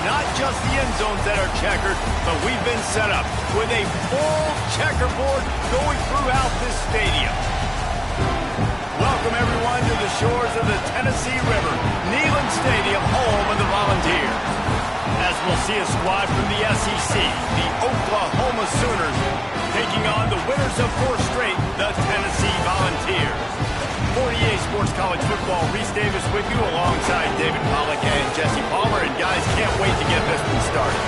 not just the end zones that are checkered, but we've been set up with a full checkerboard going throughout this stadium. Welcome, everyone, to the shores of the Tennessee River, Neyland Stadium, home of the Volunteers. As we'll see a squad from the SEC, the Oklahoma Sooners, taking on the winners of 4 straight, the Tennessee Volunteers. 48 Sports College Football, Reese Davis with you alongside David Pollack and Jesse Palmer. And guys, can't wait to get this one started.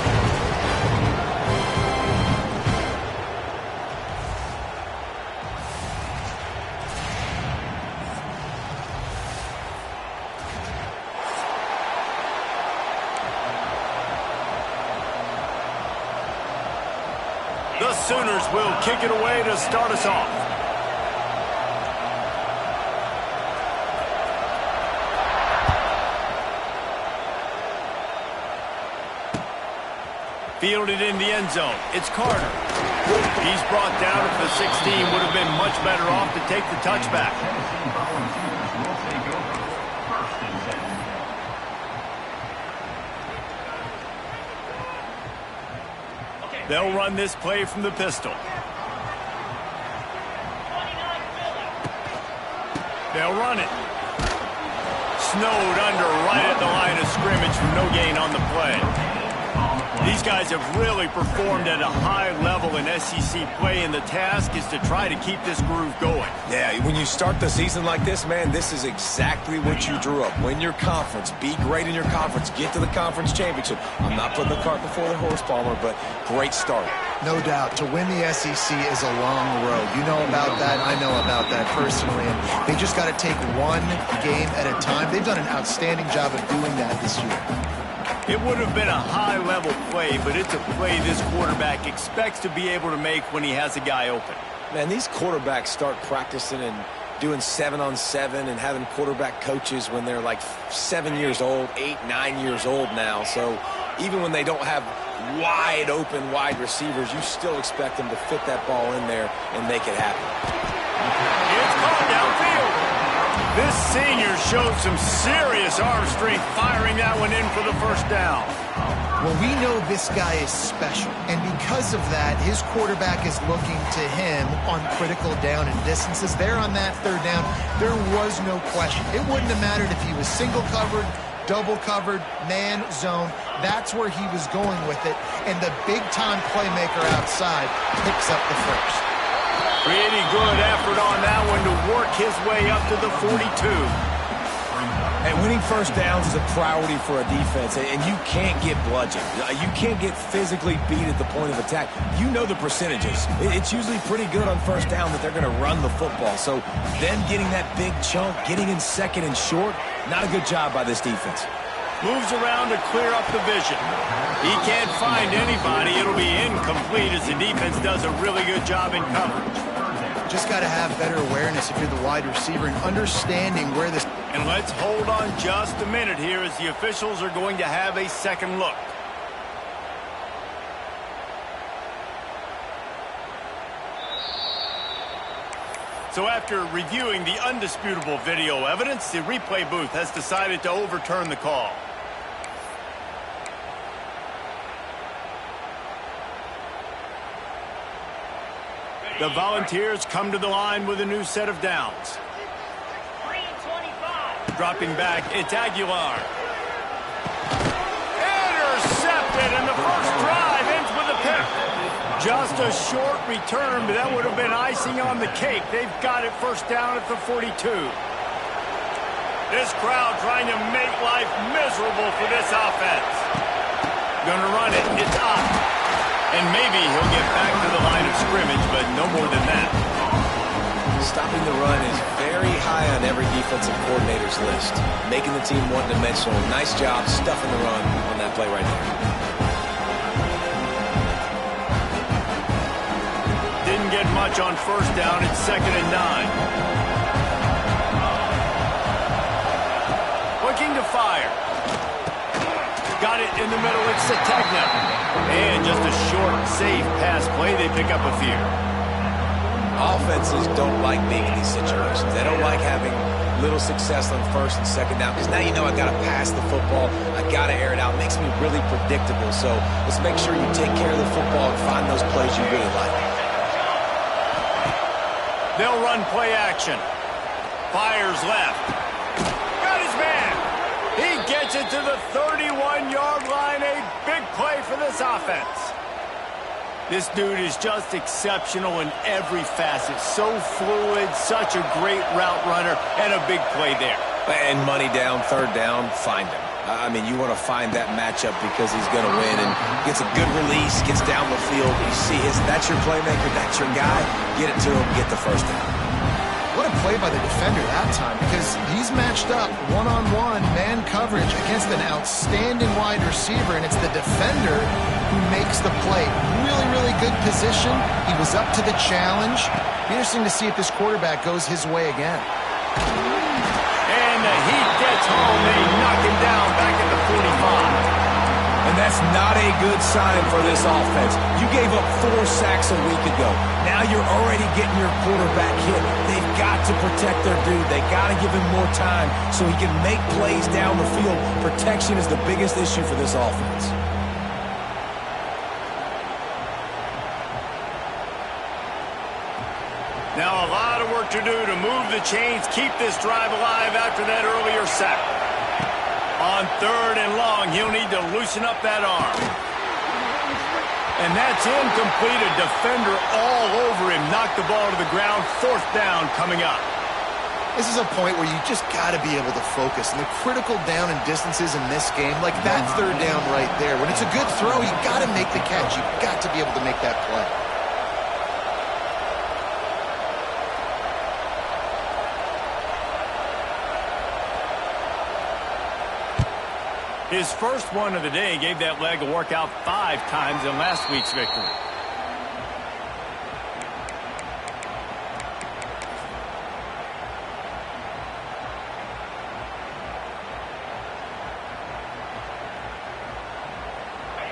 The Sooners will kick it away to start us off. Fielded in the end zone. It's Carter. He's brought down at the 16. Would have been much better off to take the touchback. They'll run this play from the pistol. They'll run it. Snowed under right at the line of scrimmage for no gain on the play. These guys have really performed at a high level in SEC play, and the task is to try to keep this groove going. Yeah, when you start the season like this, man, this is exactly what you drew up. Win your conference. Be great in your conference. Get to the conference championship. I'm not putting the cart before the horse, Palmer, but great start. No doubt. To win the SEC is a long road. You know about that. I know about that personally. And they just got to take one game at a time. They've done an outstanding job of doing that this year. It would have been a high-level play, but it's a play this quarterback expects to be able to make when he has a guy open. Man, these quarterbacks start practicing and doing 7-on-7 and having quarterback coaches when they're like 7 years old, 8, 9 years old now. So even when they don't have wide-open wide receivers, you still expect them to fit that ball in there and make it happen. It's called downfield. This senior showed some serious arm strength firing that one in for the first down. Well, we know this guy is special, and because of that, his quarterback is looking to him on critical down and distances. There on that 3rd down, there was no question. It wouldn't have mattered if he was single covered, double covered, man, zone. That's where he was going with it, and the big-time playmaker outside picks up the first. Pretty good effort on that one to work his way up to the 42. And winning first downs is a priority for a defense, and you can't get bludgeoned. You can't get physically beat at the point of attack. You know the percentages. It's usually pretty good on first down that they're going to run the football. So them getting that big chunk, getting in second and short, not a good job by this defense. Moves around to clear up the vision. He can't find anybody. It'll be incomplete as the defense does a really good job in coverage. Just got to have better awareness if you're the wide receiver and understanding where this... And let's hold on just a minute here as the officials are going to have a second look. So after reviewing the undisputable video evidence, the replay booth has decided to overturn the call. The Volunteers come to the line with a new set of downs. Dropping back, it's Aguilar. Intercepted, and the first drive ends with a pick. Just a short return, but that would have been icing on the cake. They've got it first down at the 42. This crowd trying to make life miserable for this offense. Gonna run it, it's up. And maybe he'll get back to the line of scrimmage, but no more than that. Stopping the run is very high on every defensive coordinator's list. Making the team one-dimensional. Nice job stuffing the run on that play right there. Didn't get much on first down. It's 2nd and 9. Looking to fire. Got it in the middle. It's Sategna. And just a short, safe pass play. They pick up a few. Offenses don't like being in these situations. They don't like having little success on first and second down, because now you know I got to pass the football. I got to air it out. It makes me really predictable. So let's make sure you take care of the football and find those plays you really like. They'll run play action. Fires left. Got his man. He gets it to the 31-yard line. A big play for this offense. This dude is just exceptional in every facet. So fluid, such a great route runner, and a big play there. And money down, third down, find him. I mean, you want to find that matchup because he's going to win and gets a good release, gets down the field. You see, that's your playmaker, that's your guy. Get it to him, get the first down. What a play by the defender that time, because he's matched up one-on-one man coverage against an outstanding wide receiver, and it's the defender who makes the play. Really, really good position. He was up to the challenge. Be interesting to see if this quarterback goes his way again. And the heat gets home. They knock him down back at the 45. And that's not a good sign for this offense. You gave up 4 sacks a week ago. Now you're already getting your quarterback hit. They've got to protect their dude. They got to give him more time so he can make plays down the field. Protection is the biggest issue for this offense. Now a lot of work to do to move the chains, keep this drive alive after that earlier sack. On third and long, he'll need to loosen up that arm. And that's incomplete. A defender all over him. Knocked the ball to the ground. Fourth down coming up. This is a point where you just got to be able to focus. And the critical down and distances in this game, like that third down right there, when it's a good throw, you got to make the catch. You've got to be able to make that play. His first one of the day gave that leg a workout 5 times in last week's victory.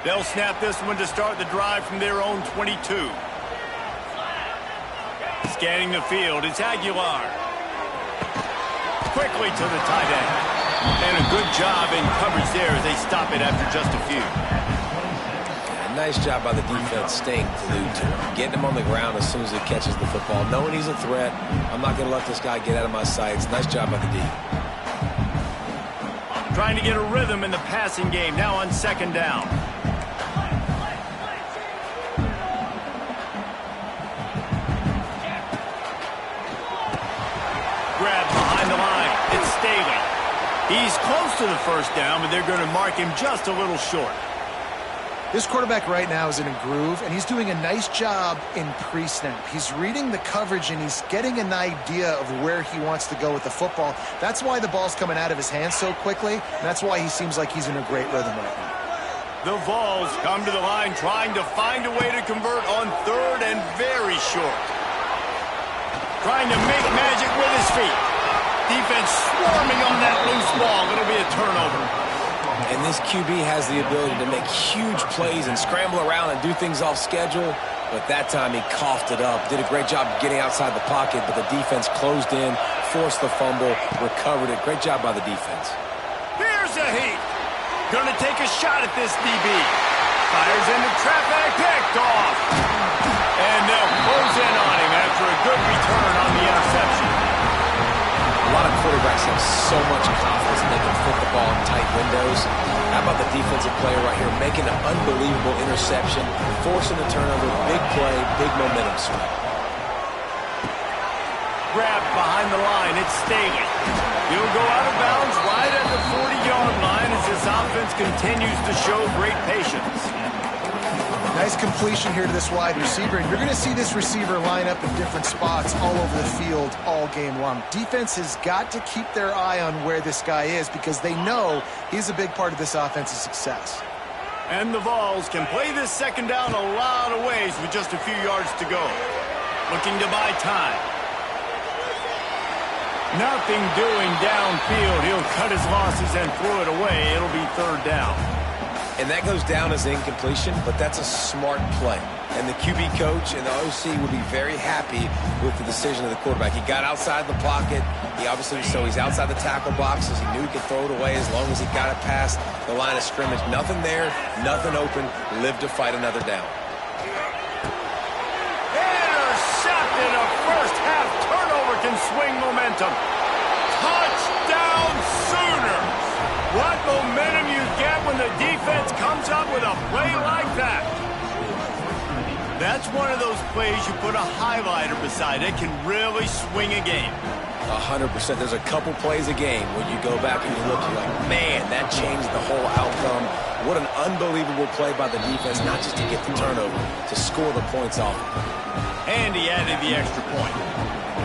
They'll snap this one to start the drive from their own 22. Scanning the field, it's Aguilar. Quickly to the tight end. And a good job in coverage there as they stop it after just a few. Yeah, nice job by the defense staying glued to him. Getting him on the ground as soon as he catches the football. Knowing he's a threat, I'm not going to let this guy get out of my sights. Nice job by the D. Trying to get a rhythm in the passing game now on second down. Grab behind the line. It's Staley. He's close to the first down, but they're going to mark him just a little short. This quarterback right now is in a groove, and he's doing a nice job in pre-snap. He's reading the coverage, and he's getting an idea of where he wants to go with the football. That's why the ball's coming out of his hands so quickly, and that's why he seems like he's in a great rhythm right now. The Vols come to the line trying to find a way to convert on third and very short. Trying to make magic with his feet. Defense swarming on that loose ball. It'll be a turnover. And this QB has the ability to make huge plays and scramble around and do things off schedule. But that time he coughed it up. Did a great job getting outside the pocket, but the defense closed in, forced the fumble, recovered it. Great job by the defense. Here's a heat. Gonna take a shot at this DB. Fires into traffic, picked off. And they'll close in on him after a good return on the interception. A lot of quarterbacks have so much confidence that they can fit the ball in tight windows. How about the defensive player right here making an unbelievable interception, forcing the turnover, big play, big momentum swing. Grabbed behind the line, it's Staley. He'll go out of bounds right at the 40-yard line as this offense continues to show great patience. Nice completion here to this wide receiver, and you're going to see this receiver line up in different spots all over the field all game long. Defense has got to keep their eye on where this guy is because they know he's a big part of this offense's success. And the Vols can play this second down a lot of ways with just a few yards to go. Looking to buy time. Nothing doing downfield. He'll cut his losses and throw it away. It'll be third down. And that goes down as incompletion, but that's a smart play. And the QB coach and the OC will be very happy with the decision of the quarterback. He got outside the pocket. He obviously, so he's outside the tackle boxes. He knew he could throw it away as long as he got it past the line of scrimmage. Nothing there, nothing open. Live to fight another down. Intercepted. A first half turnover can swing momentum. Touchdown Sooners. What momentum you get when the defense comes up with a play like that. That's one of those plays you put a highlighter beside. It can really swing a game. 100%. There's a couple plays a game when you go back and you look, you're like, man, that changed the whole outcome. What an unbelievable play by the defense, not just to get the turnover, to score the points off. And he added the extra point.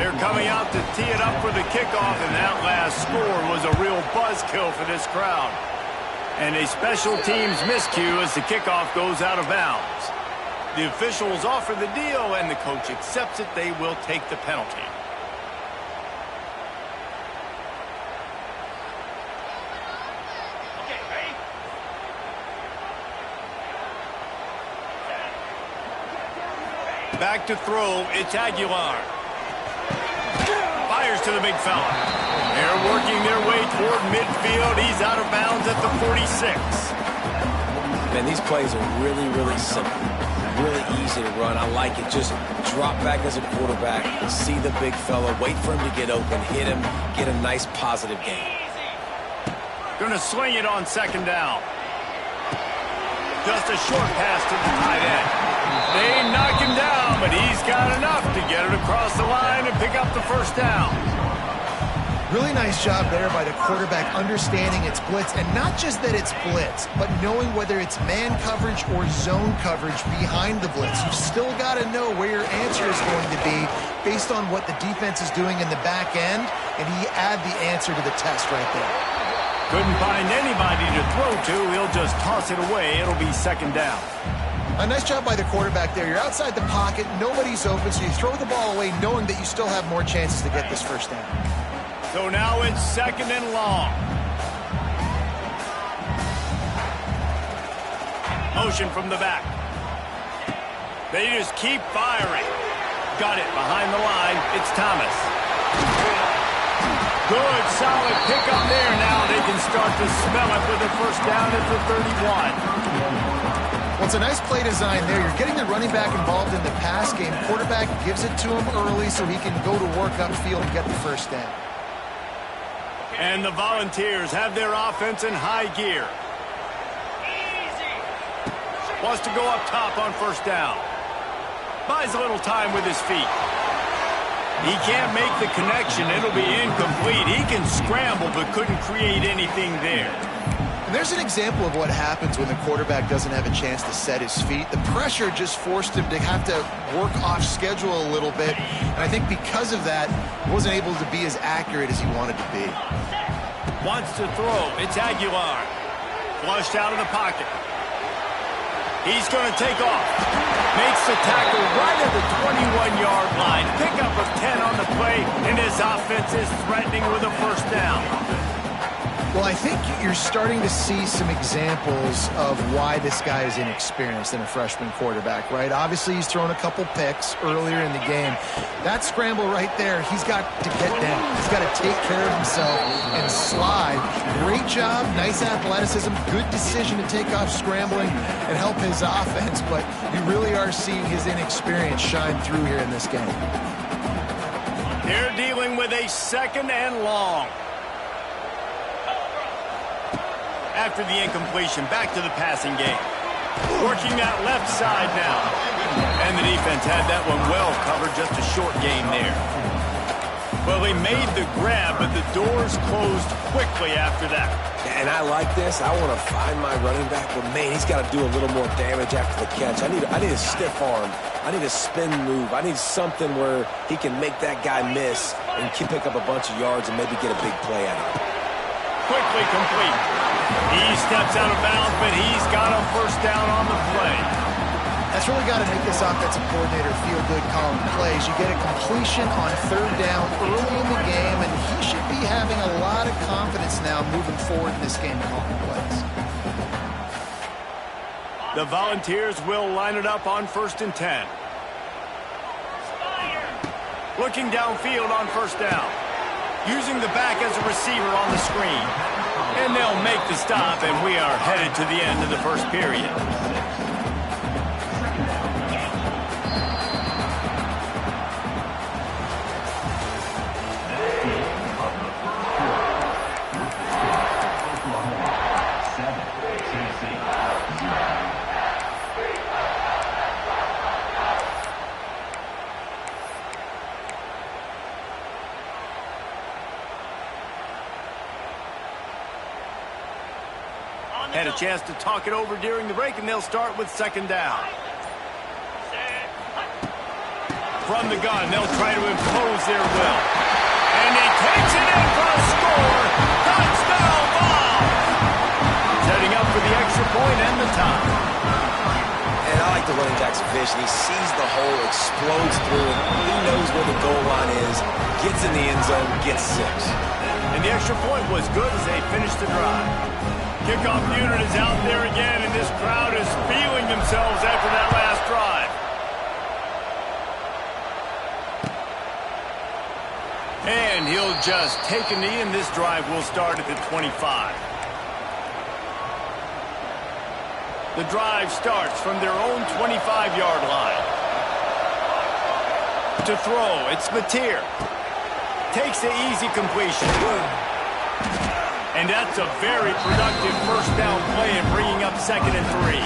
They're coming out to tee it up for the kickoff, and that last score was a real buzzkill for this crowd. And a special teams miscue as the kickoff goes out of bounds. The officials offer the deal, and the coach accepts it. They will take the penalty. Okay, ready? Back to throw, it's Aguilar. Fires to the big fella. They're working their way toward midfield. He's out of bounds at the 46. Man, these plays are really, really simple. Really easy to run. I like it. Just drop back as a quarterback, see the big fella, wait for him to get open, hit him, get a nice positive gain. Gonna swing it on second down. Just a short pass to the tight end. They knock him down, but he's got enough to get it across the line and pick up the first down. Really nice job there by the quarterback understanding it's blitz, and not just that it's blitz, but knowing whether it's man coverage or zone coverage behind the blitz. You've still got to know where your answer is going to be based on what the defense is doing in the back end, and he add the answer to the test right there. Couldn't find anybody to throw to. He'll just toss it away. It'll be second down. A nice job by the quarterback there. You're outside the pocket, nobody's open, so you throw the ball away knowing that you still have more chances to get this first down. So now it's second and long. Motion from the back. They just keep firing. Got it behind the line. It's Thomas. Good, solid pickup there. Now they can start to smell it with a first down at the 31. Well, it's a nice play design there. You're getting the running back involved in the pass game. Quarterback gives it to him early so he can go to work upfield and get the first down. And the Volunteers have their offense in high gear. Wants to go up top on first down. Buys a little time with his feet. He can't make the connection. It'll be incomplete. He can scramble but couldn't create anything there. And there's an example of what happens when the quarterback doesn't have a chance to set his feet. The pressure just forced him to have to work off schedule a little bit. And I think because of that, he wasn't able to be as accurate as he wanted to be. Wants to throw. It's Aguilar. Flushed out of the pocket. He's going to take off. Makes the tackle right at the 21-yard line. Pickup of 10 on the play, and his offense is threatening with a first down. Well, I think you're starting to see some examples of why this guy is inexperienced in a freshman quarterback, right? Obviously, he's thrown a couple picks earlier in the game. That scramble right there, he's got to get down. He's got to take care of himself and slide. Great job, nice athleticism, good decision to take off scrambling and help his offense, but you really are seeing his inexperience shine through here in this game. They're dealing with a second and long. After the incompletion, back to the passing game. Working that left side now. And the defense had that one well covered, just a short gain there. Well, he made the grab, but the doors closed quickly after that. And I like this. I want to find my running back, but man, he's got to do a little more damage after the catch. I need a stiff arm. I need a spin move. I need something where he can make that guy miss and pick up a bunch of yards and maybe get a big play out of it. Quickly complete. He steps out of bounds, but he's got a first down on the play. That's really got to make this offensive coordinator feel good calling plays. You get a completion on third down early in the game, and he should be having a lot of confidence now moving forward in this game and calling plays. The Volunteers will line it up on 1st and 10. Looking downfield on 1st down. Using the back as a receiver on the screen. And they'll make the stop, and we are headed to the end of the first period. Had a chance to talk it over during the break, and they'll start with 2nd down. From the gun, they'll try to impose their will. And he takes it in for a score. Touchdown ball! Setting up for the extra point and the tie. And I like the running back's vision. He sees the hole, explodes through it. He knows where the goal line is, gets in the end zone, gets 6. And the extra point was good as they finished the drive. Kickoff unit is out there again, and this crowd is feeling themselves after that last drive. And he'll just take a knee, and this drive will start at the 25. The drive starts from their own 25-yard line. To throw, it's Mateer. Takes the easy completion. And that's a very productive 1st down play and bringing up 2nd and 3.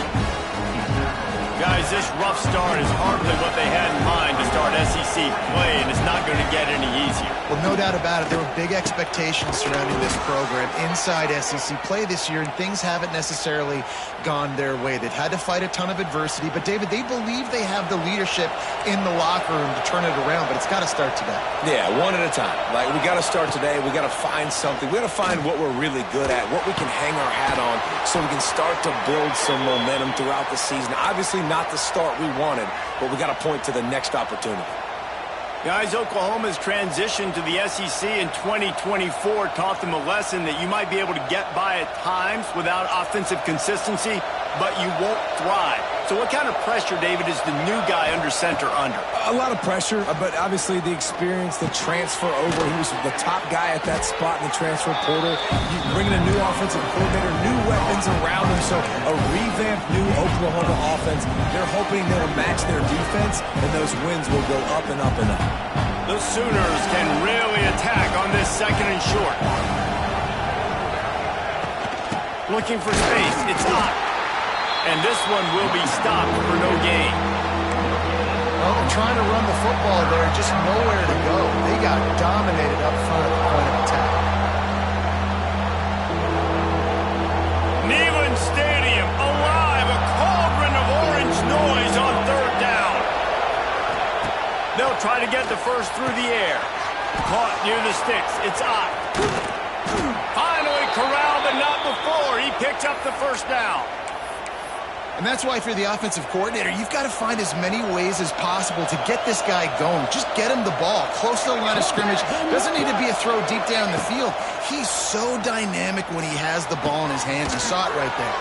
Guys, this rough start is hardly what they had in mind to start SEC play, and it's not going to get any easier. Well, no doubt about it. There were big expectations surrounding this program inside SEC play this year, and things haven't necessarily gone their way. They've had to fight a ton of adversity, but, David, they believe they have the leadership in the locker room to turn it around, but it's got to start today. Yeah, one at a time. Like, we got to start today. We got to find something. We got to find what we're really good at, what we can hang our hat on, so we can start to build some momentum throughout the season. Obviously, not the start we wanted, but we got to point to the next opportunity. Guys, Oklahoma's transition to the SEC in 2024 taught them a lesson that you might be able to get by at times without offensive consistency, but you won't thrive. So what kind of pressure, David, is the new guy under center under? A lot of pressure, but obviously the experience, the transfer over. He was the top guy at that spot in the transfer portal. You bring in a new offensive coordinator, new weapons around him, so a revamped new Oklahoma offense. They're hoping they'll match their defense, and those wins will go up and up and up. The Sooners can really attack on this 2nd and short. Looking for space. It's hot. And this one will be stopped for no gain. Well, they're trying to run the football there, just nowhere to go. They got dominated up front at the point of attack. Neyland Stadium alive, a cauldron of orange noise on 3rd down. They'll try to get the first through the air. Caught near the sticks. It's Ott. Finally corralled, but not before. He picked up the 1st down. And that's why if you're the offensive coordinator, you've got to find as many ways as possible to get this guy going. Just get him the ball close to the line of scrimmage. Doesn't need to be a throw deep down the field. He's so dynamic when he has the ball in his hands. You saw it right there.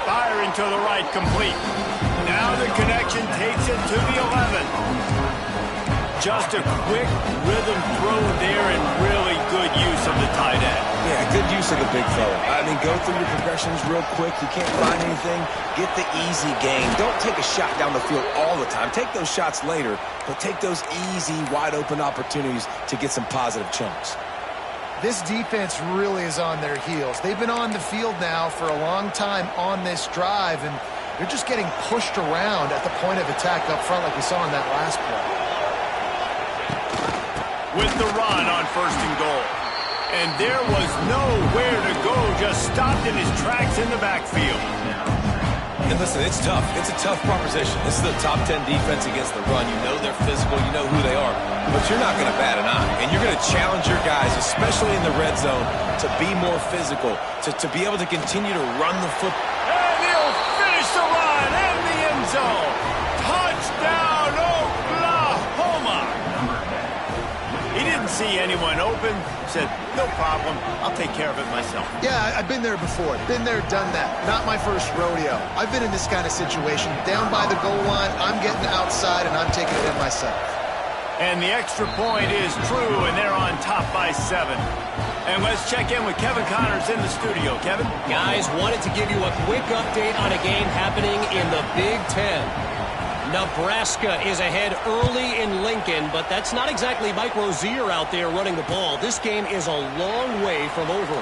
Firing to the right, complete. Now the connection takes it to the 11. Just a quick rhythm throw there and really good use of the tight end. Yeah, good use of the big fella. I mean, go through your progressions real quick. You can't find anything. Get the easy gain. Don't take a shot down the field all the time. Take those shots later, but take those easy, wide-open opportunities to get some positive chunks. This defense really is on their heels. They've been on the field now for a long time on this drive, and they're just getting pushed around at the point of attack up front like we saw in that last play. With the run on 1st and goal. And there was nowhere to go, just stopped in his tracks in the backfield. And listen, it's tough. It's a tough proposition. This is the top 10 defense against the run. You know they're physical. You know who they are. But you're not going to bat an eye. And you're going to challenge your guys, especially in the red zone, to be more physical, to be able to continue to run the football. And he'll finish the run in the end zone. Touchdown, Oklahoma! He didn't see anyone open, said, no problem, I'll take care of it myself. Yeah, I've been there before. Been there, done that. Not my first rodeo. I've been in this kind of situation. Down by the goal line, I'm getting outside, and I'm taking it in myself. And the extra point is true, and they're on top by 7. And let's check in with Kevin Connors in the studio. Kevin? Guys, wanted to give you a quick update on a game happening in the Big Ten. Nebraska is ahead early in Lincoln, but that's not exactly Mike Rozier out there running the ball. This game is a long way from over.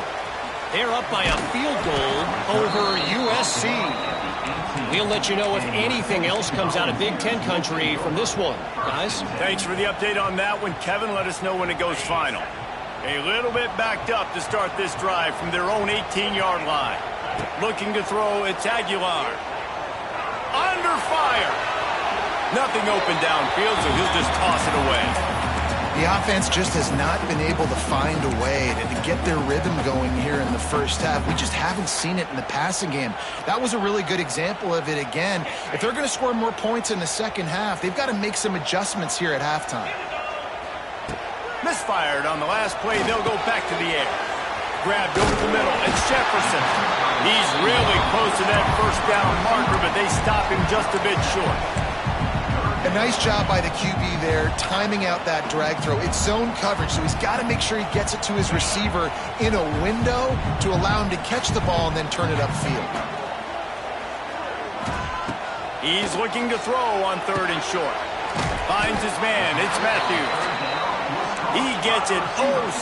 They're up by a field goal over USC. We'll let you know if anything else comes out of Big Ten country from this one. Guys? Thanks for the update on that one, Kevin. Let us know when it goes final. A little bit backed up to start this drive from their own 18-yard line. Looking to throw, it's Aguilar. Under fire. Nothing open downfield, so he'll just toss it away. The offense just has not been able to find a way to get their rhythm going here in the first half. We just haven't seen it in the passing game. That was a really good example of it again. If they're going to score more points in the second half, they've got to make some adjustments here at halftime. Misfired on the last play. They'll go back to the air. Grabbed over the middle. It's Jefferson. He's really close to that first down marker, but they stop him just a bit short. A nice job by the QB there, timing out that drag throw. It's zone coverage, so he's got to make sure he gets it to his receiver in a window to allow him to catch the ball and then turn it upfield. He's looking to throw on 3rd and short. Finds his man. It's Matthews. He gets it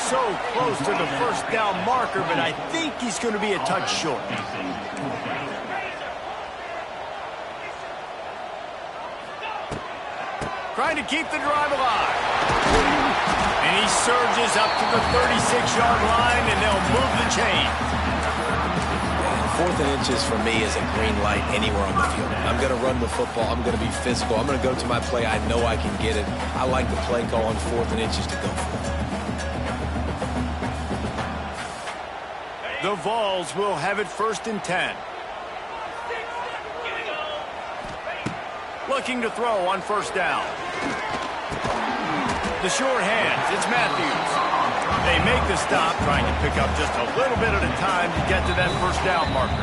so close to the first down marker, but I think he's going to be a touch short. Trying to keep the drive alive. And he surges up to the 36-yard line, and they'll move the chain. 4th and inches for me is a green light anywhere on the field. I'm going to run the football. I'm going to be physical. I'm going to go to my play. I know I can get it. I like the play call on 4th and inches to go for it. The Vols will have it 1st and 10. Looking to throw on 1st down. The short hands, it's Matthews. They make the stop, trying to pick up just a little bit at a time to get to that first down marker.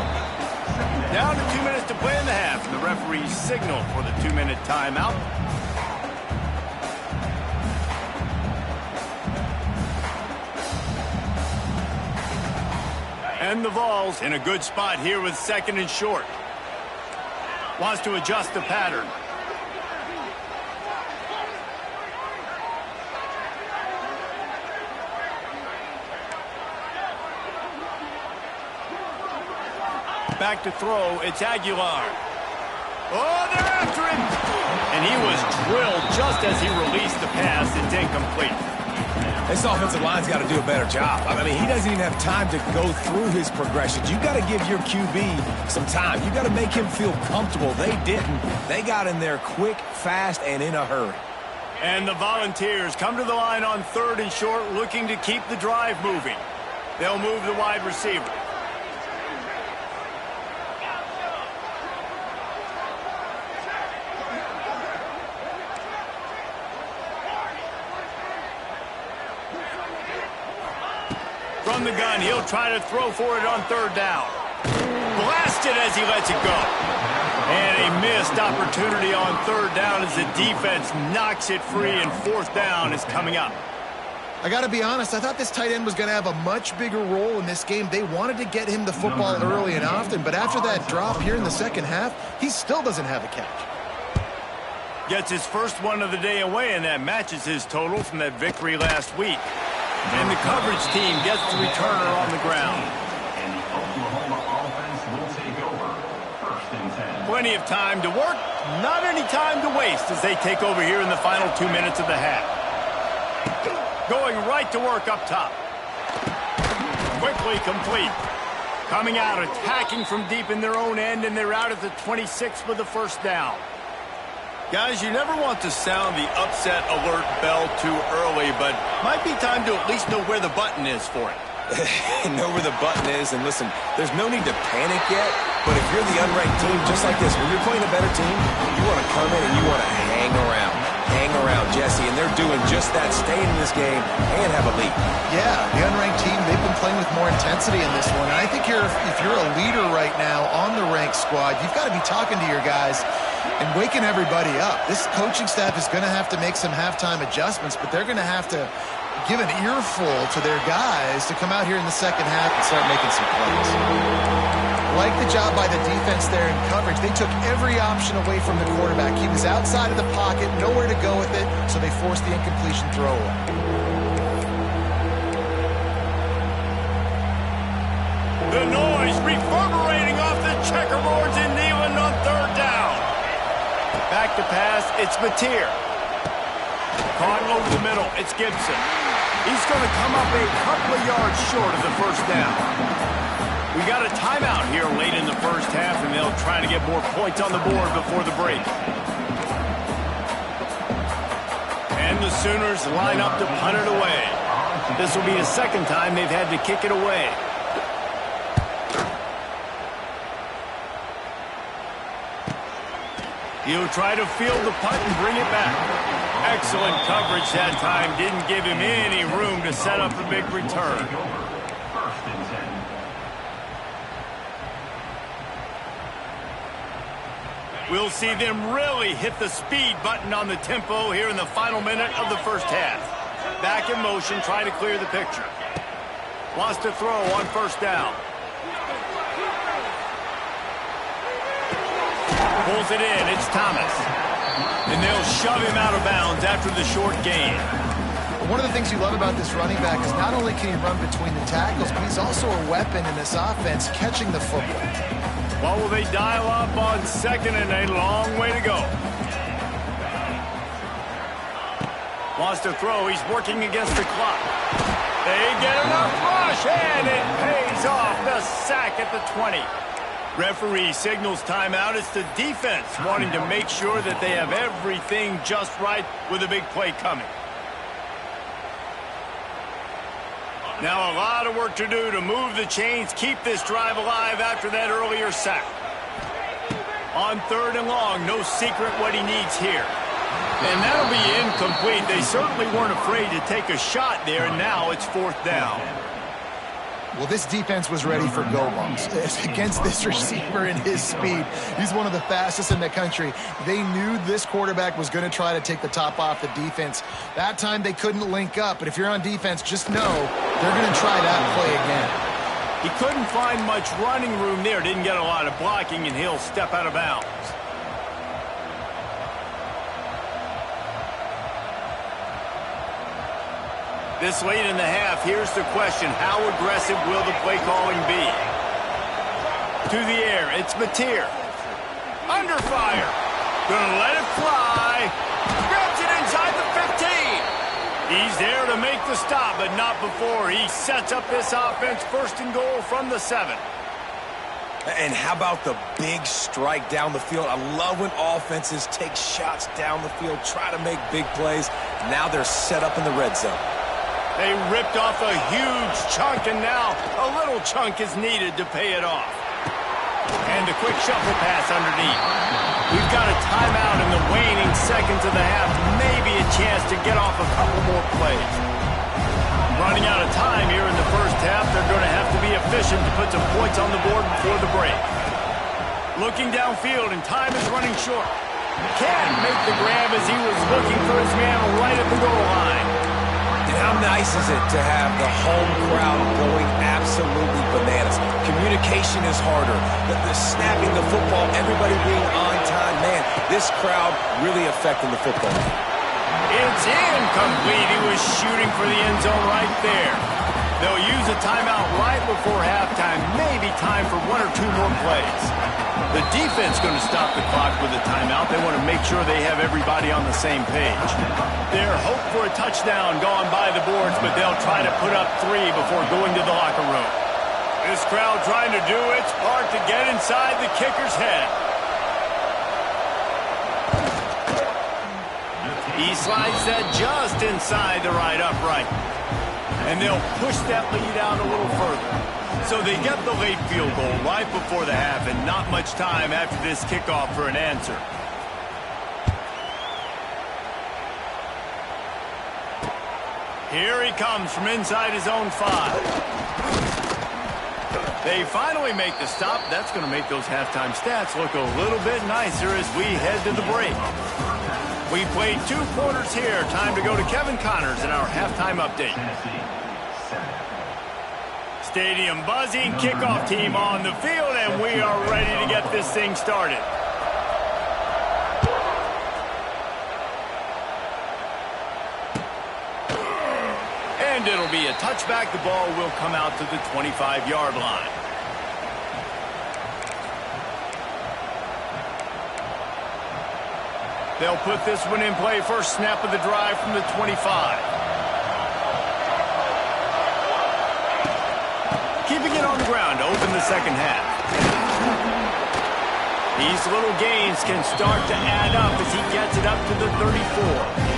Down to 2 minutes to play in the half, and the referees signal for the 2-minute timeout. And the Vols in a good spot here with 2nd and short. Wants to adjust the pattern. Back to throw, it's Aguilar. Oh, they're after him! And he was drilled just as he released the pass. It's incomplete. This offensive line's got to do a better job. I mean, he doesn't even have time to go through his progressions. You got to give your QB some time. You got to make him feel comfortable. They didn't. They got in there quick, fast, and in a hurry. And the Volunteers come to the line on 3rd and short, looking to keep the drive moving. They'll move the wide receiver. From the gun, he'll try to throw for it on 3rd down. Blasted as he lets it go. And a missed opportunity on 3rd down as the defense knocks it free, and 4th down is coming up. I got to be honest, I thought this tight end was going to have a much bigger role in this game. They wanted to get him the football early and often, but after that drop here in the second half, he still doesn't have a catch. Gets his first one of the day away, and that matches his total from that victory last week. And the coverage team gets the returner on the ground. And the Oklahoma offense will take over 1st and 10. Plenty of time to work, not any time to waste as they take over here in the final 2 minutes of the half. Going right to work up top. Quickly complete. Coming out, attacking from deep in their own end, and they're out at the 26 with the 1st down. Guys, you never want to sound the upset alert bell too early, but might be time to at least know where the button is for it. Know where the button is, and listen, there's no need to panic yet, but if you're the unranked team, just like this, when you're playing a better team, you want to come in and you want to hang around. hang around Jesse, and they're doing just that, staying in this game and have a lead. Yeah, the unranked team, they've been playing with more intensity in this one. And I think if you're a leader right now on the ranked squad, you've got to be talking to your guys and waking everybody up. This coaching staff is going to have to make some halftime adjustments, but they're going to have to give an earful to their guys to come out here in the second half and start making some plays. Like the job by the defense there in coverage. They took every option away from the quarterback. He was outside of the pocket, nowhere to go with it, so they forced the incompletion throwaway. The noise reverberating off the checkerboards in Neyland on third down. Back to pass, it's Mateer. Caught over the middle, it's Gibson. He's going to come up a couple of yards short of the first down. We got a timeout here late in the first half, and they'll try to get more points on the board before the break. And the Sooners line up to punt it away. This will be the second time they've had to kick it away. He'll try to field the punt and bring it back. Excellent coverage that time. Didn't give him any room to set up a big return. First and 10. We'll see them really hit the speed button on the tempo here in the final minute of the first half. Back in motion, trying to clear the picture. Wants to throw on first down. Pulls it in, it's Thomas. And they'll shove him out of bounds after the short gain. One of the things you love about this running back is not only can he run between the tackles, but he's also a weapon in this offense catching the football. What will they dial up on second and a long way to go? Wants to throw, he's working against the clock. They get enough rush, and it pays off. The sack at the 20. Referee signals timeout. It's the defense wanting to make sure that they have everything just right with a big play coming. Now a lot of work to do to move the chains, keep this drive alive after that earlier sack. On third and long, no secret what he needs here. And that'll be incomplete. They certainly weren't afraid to take a shot there, and now it's fourth down. Well, this defense was ready for go-balls against this receiver and his speed. He's one of the fastest in the country. They knew this quarterback was going to try to take the top off the defense. That time they couldn't link up, but if you're on defense, just know they're going to try that play again. He couldn't find much running room there, didn't get a lot of blocking, and he'll step out of bounds. This late in the half, here's the question. How aggressive will the play calling be? To the air, it's Mateer. Under fire. Gonna let it fly. Grabs it inside the 15. He's there to make the stop, but not before. He sets up this offense first and goal from the 7. And how about the big strike down the field? I love when offenses take shots down the field, try to make big plays. Now they're set up in the red zone. They ripped off a huge chunk, and now a little chunk is needed to pay it off. And a quick shuffle pass underneath. We've got a timeout in the waning seconds of the half. Maybe a chance to get off a couple more plays. Running out of time here in the first half. They're going to have to be efficient to put some points on the board before the break. Looking downfield, and time is running short. Can't make the grab as he was looking for his man right at the goal line. How nice is it to have the home crowd going absolutely bananas? Communication is harder. The snapping the football, everybody being on time. Man, this crowd really affecting the football. It's incomplete. He was shooting for the end zone right there. They'll use a timeout right before halftime. Maybe time for one or two more plays. The defense going to stop the clock with a timeout. They want to make sure they have everybody on the same page. Their hope for a touchdown gone by the boards, but they'll try to put up 3 before going to the locker room. This crowd trying to do its part to get inside the kicker's head. He slides that just inside the right upright. And they'll push that lead out a little further. So they get the late field goal right before the half, and not much time after this kickoff for an answer. Here he comes from inside his own 5. They finally make the stop. That's going to make those halftime stats look a little bit nicer as we head to the break. We played 2 quarters here. Time to go to Kevin Connors in our halftime update. Stadium buzzing, kickoff team on the field, and we are ready to get this thing started. And it'll be a touchback. The ball will come out to the 25-yard line. They'll put this one in play. First snap of the drive from the 25. Keeping it on the ground to open the second half. These little gains can start to add up as he gets it up to the 34.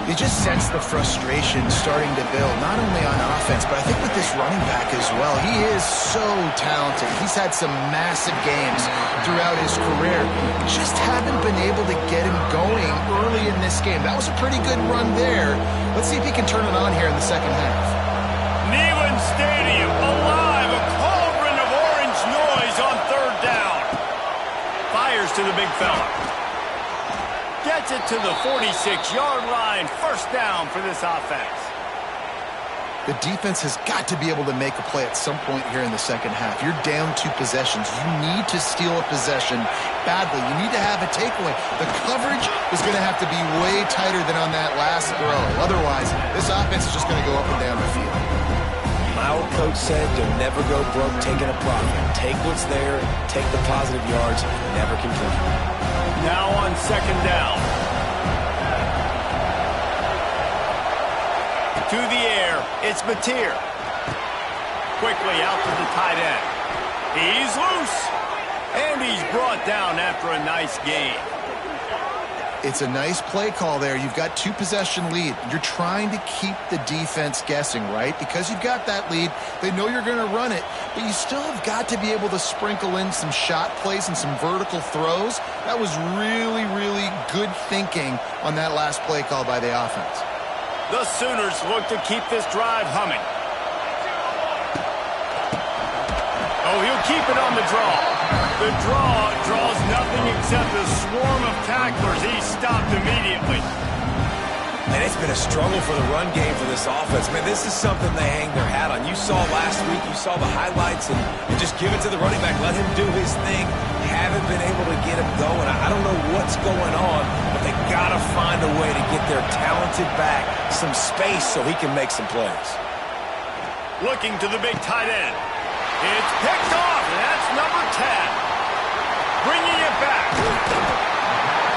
You just sense the frustration starting to build, not only on offense, but I think with this running back as well. He is so talented. He's had some massive games throughout his career. Just haven't been able to get him going early in this game. That was a pretty good run there. Let's see if he can turn it on here in the second half. Neyland Stadium alive, a cauldron of orange noise on third down. Fires to the big fella. Gets it to the 46-yard line. First down for this offense. The defense has got to be able to make a play at some point here in the second half. You're down 2 possessions. You need to steal a possession badly. You need to have a takeaway. The coverage is going to have to be way tighter than on that last throw. Otherwise, this offense is just going to go up and down the field. My old coach said you'll never go broke taking a profit. Take what's there, take the positive yards, never complain. Now on second down. To the air, it's Mateer. Quickly out to the tight end. He's loose. And he's brought down after a nice gain. It's a nice play call there. You've got 2 possession lead. You're trying to keep the defense guessing, right? Because you've got that lead. They know you're going to run it, but you still have got to be able to sprinkle in some shot plays and some vertical throws. That was really, really good thinking on that last play call by the offense. The Sooners look to keep this drive humming. Oh, he'll keep it on the draw. The draw draws nothing except a swarm of tacklers. He's stopped immediately. And it's been a struggle for the run game for this offense. Man, this is something they hang their hat on. You saw last week, you saw the highlights, and just give it to the running back. Let him do his thing. Haven't been able to get him going. I don't know what's going on, but they got to find a way to get their talented back some space so he can make some plays. Looking to the big tight end. It's picked off, and that's number 10. Bringing it back.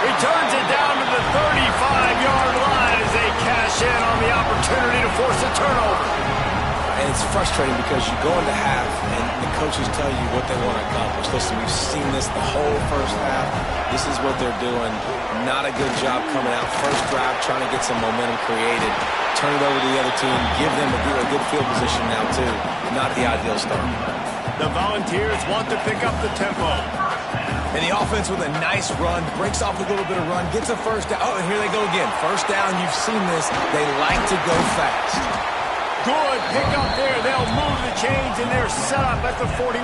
Returns it down to the 35-yard line as they cash in on the opportunity to force a turnover. And it's frustrating because you go into half and the coaches tell you what they want to accomplish. Listen, we've seen this the whole first half. This is what they're doing. Not a good job coming out. First drive, trying to get some momentum created. Turn it over to the other team. Give them a good field position now, too. Not the ideal start. The Volunteers want to pick up the tempo. And the offense with a nice run, breaks off a little bit of run, gets a first down. Oh, and here they go again. First down, you've seen this. They like to go fast. Good pick up there. They'll move the chains, and they're set up at the 41.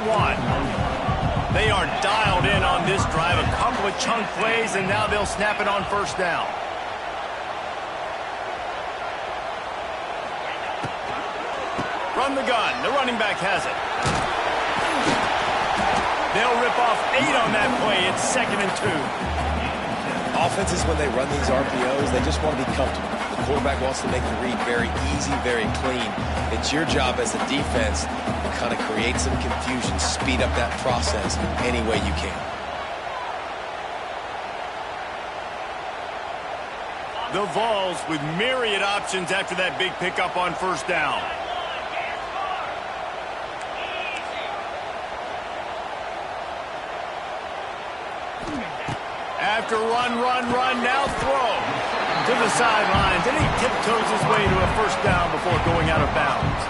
They are dialed in on this drive. A couple of chunk plays, and now they'll snap it on first down. Run the gun. The running back has it. They'll rip off 8 on that play. It's 2nd and 2. Offenses, when they run these RPOs, they just want to be comfortable. The quarterback wants to make the read very easy, very clean. It's your job as a defense to kind of create some confusion, speed up that process any way you can. The Vols with myriad options after that big pickup on first down. After run, now throw to the sidelines, and he tiptoes his way to a first down before going out of bounds.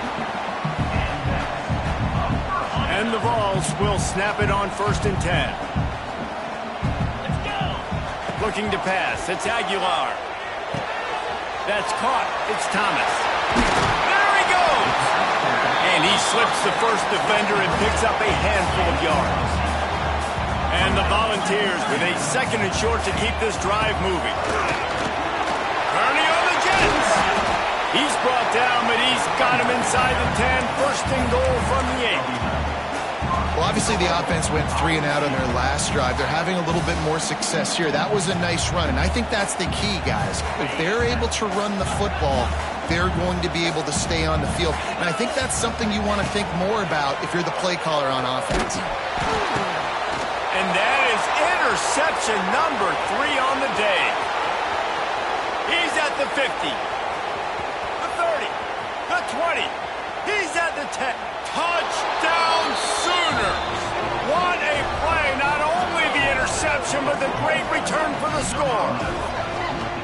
And the Vols will snap it on 1st and 10. Looking to pass, it's Aguilar. That's caught. It's Thomas. There he goes! And he slips the first defender and picks up a handful of yards. And the Volunteers with a 2nd and short to keep this drive moving. Kearney on the Jets. He's brought down, but he's got him inside the 10. 1st and goal from the 8. Well, obviously the offense went 3 and out on their last drive. They're having a little bit more success here. That was a nice run, and I think that's the key, guys. If they're able to run the football, they're going to be able to stay on the field. And I think that's something you want to think more about if you're the play caller on offense. And that is interception number 3 on the day. He's at the 50, the 30, the 20. He's at the 10. Touchdown Sooners! What a play! Not only the interception, but the great return for the score.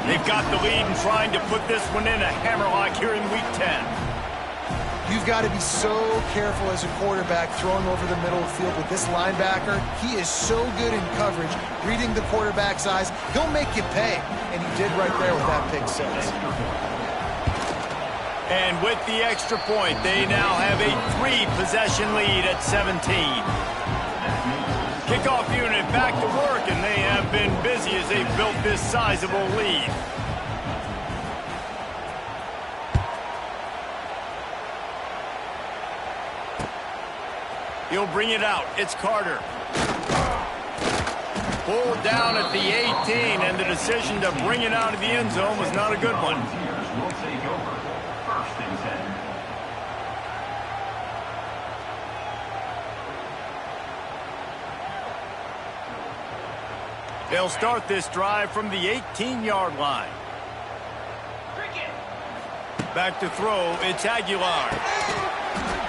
They've got the lead and trying to put this one in a hammerlock here in Week 10. You've got to be so careful as a quarterback throwing over the middle of the field with this linebacker. He is so good in coverage, reading the quarterback's eyes. He'll make you pay, and he did right there with that pick 6. And with the extra point, they now have a 3-possession lead at 17. Kickoff unit back to work, and they have been busy as they've built this sizable lead. He'll bring it out. It's Carter. Pulled down at the 18, and the decision to bring it out of the end zone was not a good one. Will take over. 1st and 10. They'll start this drive from the 18-yard line. Back to throw, it's Aguilar.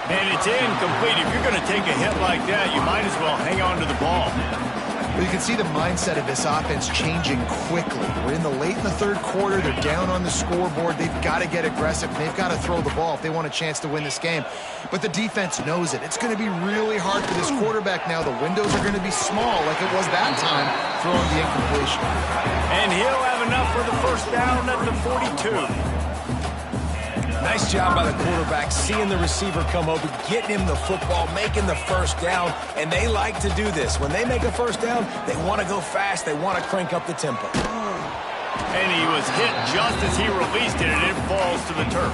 And it's incomplete. If you're going to take a hit like that, you might as well hang on to the ball. Well, you can see the mindset of this offense changing quickly. We're in the 3rd quarter. They're down on the scoreboard. They've got to get aggressive. They've got to throw the ball if they want a chance to win this game. But the defense knows it. It's going to be really hard for this quarterback now. The windows are going to be small like it was that time throwing the incompletion. And he'll have enough for the 1st down at the 42. Nice job by the quarterback, seeing the receiver come open, getting him the football, making the 1st down, and they like to do this. When they make a 1st down, they want to go fast, they want to crank up the tempo. And he was hit just as he released it, and it falls to the turf.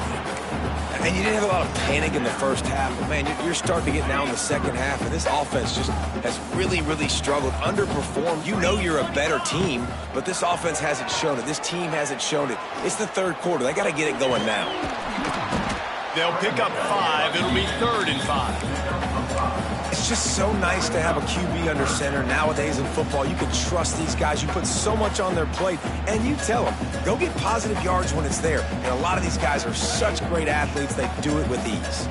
And you didn't have a lot of panic in the 1st half, but man, you're starting to get now in the 2nd half, and this offense just has really, really struggled, underperformed. You know you're a better team, but this offense hasn't shown it. This team hasn't shown it. It's the 3rd quarter. They got to get it going now. They'll pick up 5. It'll be 3rd and 5. It's just so nice to have a QB under center. Nowadays in football, you can trust these guys. You put so much on their plate, and you tell them, go get positive yards when it's there. And a lot of these guys are such great athletes, they do it with ease.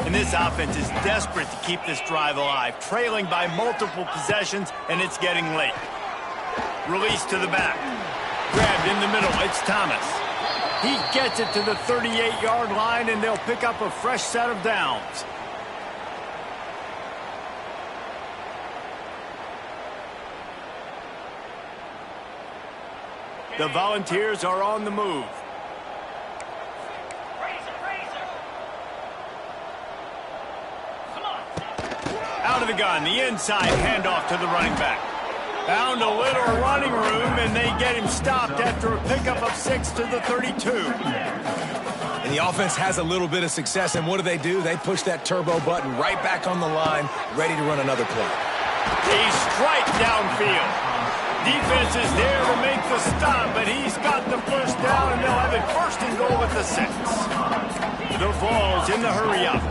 And this offense is desperate to keep this drive alive, trailing by multiple possessions, and it's getting late. Release to the back. Grabbed in the middle. It's Thomas. He gets it to the 38-yard line, and they'll pick up a fresh set of downs. The Volunteers are on the move. Out of the gun, the inside handoff to the running back. Found a little running room, and they get him stopped after a pickup of 6 to the 32. And the offense has a little bit of success, and what do? They push that turbo button right back on the line, ready to run another play. A strike downfield. Defense is there to make the stop, but he's got the 1st down, and they'll have it 1st and goal at the 6. The Vols in the hurry up.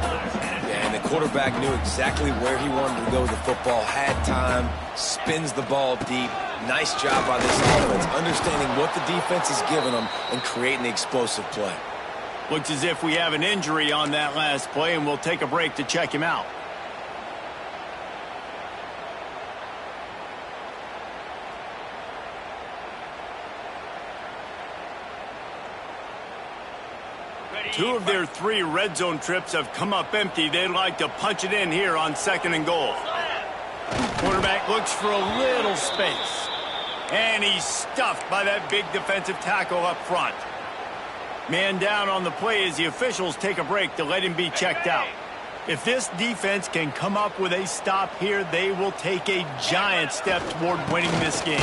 Yeah, and the quarterback knew exactly where he wanted to go with the football, had time, spins the ball deep. Nice job by this offense, understanding what the defense is giving them and creating the explosive play. Looks as if we have an injury on that last play, and we'll take a break to check him out. Two of their 3 red zone trips have come up empty. They'd like to punch it in here on 2nd and goal. Quarterback looks for a little space. And he's stuffed by that big defensive tackle up front. Man down on the play as the officials take a break to let him be checked out. If this defense can come up with a stop here, they will take a giant step toward winning this game.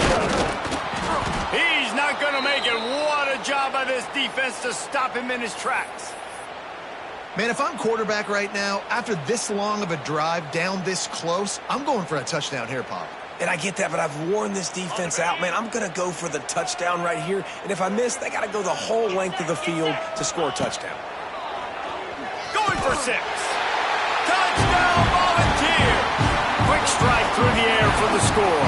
He's not going to make it. What a job by this defense to stop him in his tracks. Man, if I'm quarterback right now, after this long of a drive down this close, I'm going for a touchdown here, Pop. And I get that, but I've worn this defense out, man. I'm going to go for the touchdown right here. And if I miss, they got to go the whole length of the field to score a touchdown. Going for 6. Touchdown, Volunteer! Quick strike through the air for the score.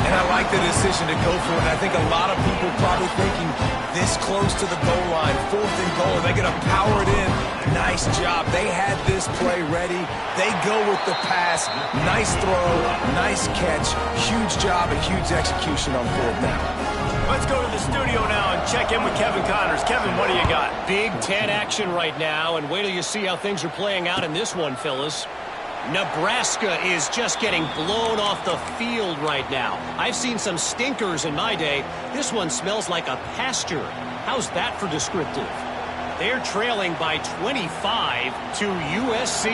And I like the decision to go for it. I think a lot of people probably thinking this close to the goal line, 4th and goal, are they going to power it in? Nice job. They had this play ready. They go with the pass. Nice throw, nice catch. Huge job and huge execution on 4th down. Let's go to the studio now and check in with Kevin Connors. Kevin, what do you got? Big Ten action right now, and wait till you see how things are playing out in this one, fellas. Nebraska is just getting blown off the field right now. I've seen some stinkers in my day. This one smells like a pasture. How's that for descriptive? They're trailing by 25 to USC.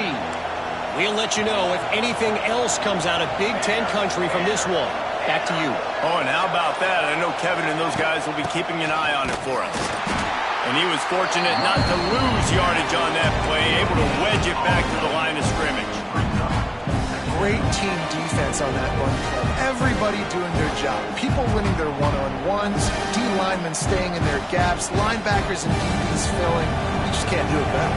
We'll let you know if anything else comes out of Big Ten country from this one. Back to you. Oh, and how about that? I know Kevin and those guys will be keeping an eye on it for us. And he was fortunate not to lose yardage on that play, able to wedge it back to the line of scrimmage. Great team defense on that one. Everybody doing their job. People winning their one-on-ones, D linemen staying in their gaps, linebackers and DBs filling. You just can't do it better.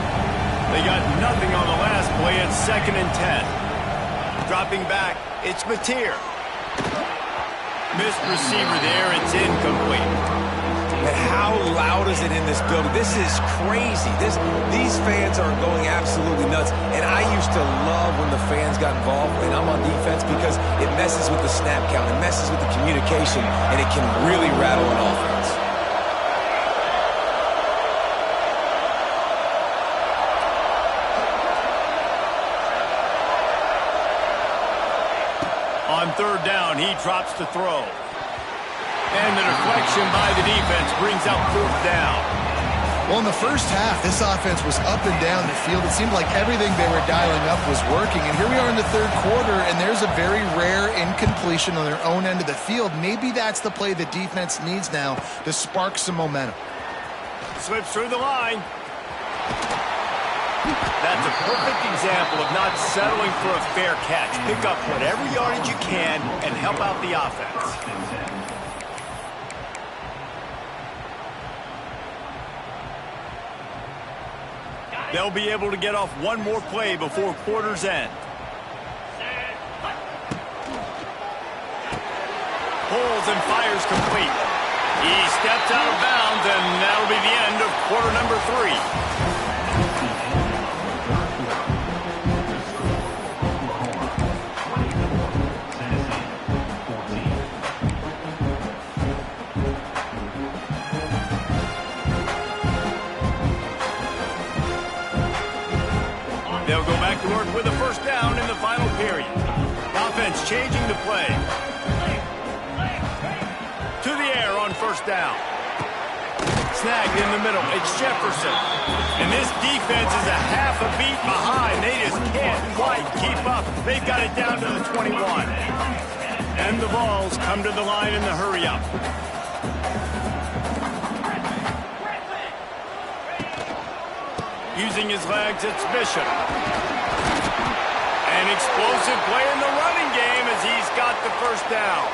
They got nothing on the last play at 2nd and 10. Dropping back, it's Mateer. Missed receiver there, it's incomplete. And how loud is it in this building? This is crazy. These fans are going absolutely nuts. And I used to love when the fans got involved when I'm on defense because it messes with the snap count, it messes with the communication, and it can really rattle an offense. On 3rd down, he drops to throw. And the deflection by the defense brings out 4th down. Well, in the first half, this offense was up and down the field. It seemed like everything they were dialing up was working. And here we are in the 3rd quarter, and there's a very rare incompletion on their own end of the field. Maybe that's the play the defense needs now to spark some momentum. Slips through the line. That's a perfect example of not settling for a fair catch. Pick up whatever yardage you can and help out the offense. They'll be able to get off one more play before quarter's end. Pulls and fires complete. He steps out of bounds, and that'll be the end of quarter number 3. They'll go back to work with a 1st down in the final period. Offense changing the play. To the air on 1st down. Snagged in the middle. It's Jefferson. And this defense is a half a beat behind. They just can't quite keep up. They've got it down to the 21. And the balls come to the line in the hurry-up. Using his legs, it's Bishop. An explosive play in the running game as he's got the 1st down.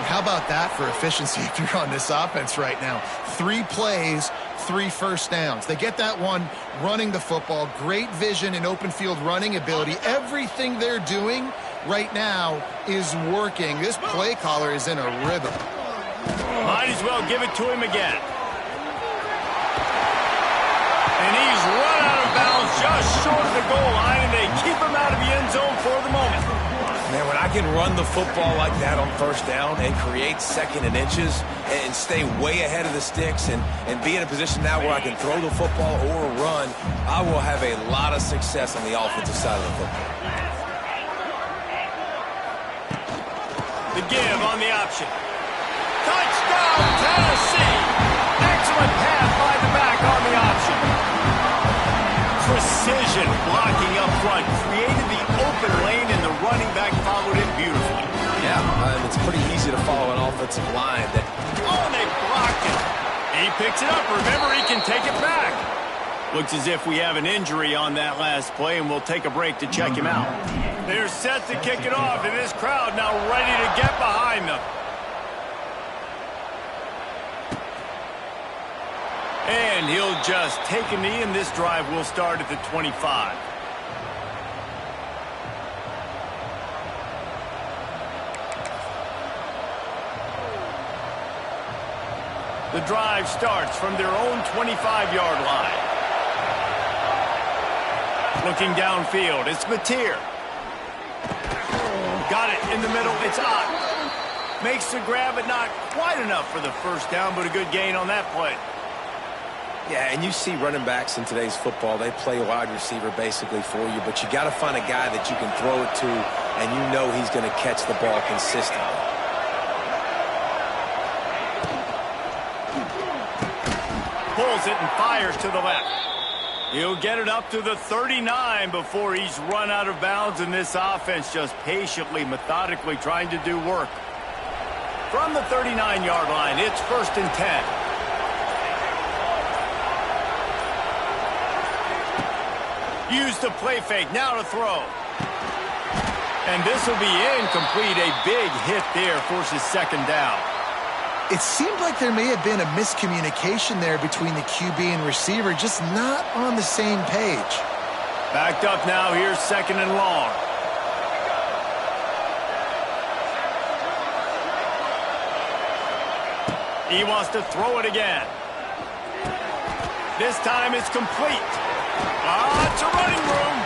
How about that for efficiency if you're on this offense right now? 3 plays, 3 1st downs. They get that one running the football. Great vision and open field running ability. Everything they're doing right now is working. This play caller is in a rhythm. Might as well give it to him again. And he's run out of bounds just short of the goal line, and they keep him out of the end zone for the moment. Man, when I can run the football like that on 1st down and create 2nd and inches and stay way ahead of the sticks and be in a position now where I can throw the football or run, I will have a lot of success on the offensive side of the football. The give on the option. Touchdown, Tennessee! Excellent blocking up front. Created the open lane, and the running back followed it beautifully. Yeah, and it's pretty easy to follow an offensive line that... Oh, and they blocked it. He picks it up. Remember, he can take it back. Looks as if we have an injury on that last play, and we'll take a break to check him out. They're set to kick it off, and this crowd now ready to get behind them. And he'll just take a knee, and this drive will start at the 25. The drive starts from their own 25-yard line. Looking downfield, it's Mateer. Got it in the middle, it's Ott. Makes the grab, but not quite enough for the first down, but a good gain on that play. Yeah, and you see running backs in today's football, they play wide receiver basically for you, but you got to find a guy that you can throw it to, and you know he's going to catch the ball consistently. Pulls it and fires to the left. He'll get it up to the 39 before he's run out of bounds, and this offense just patiently, methodically trying to do work. From the 39-yard line, it's 1st and 10. Use the play fake, now to throw. And this will be incomplete. A big hit there forces 2nd down. It seemed like there may have been a miscommunication there between the QB and receiver, just not on the same page. Backed up now, here's 2nd and long. He wants to throw it again. This time it's complete. It's a running room.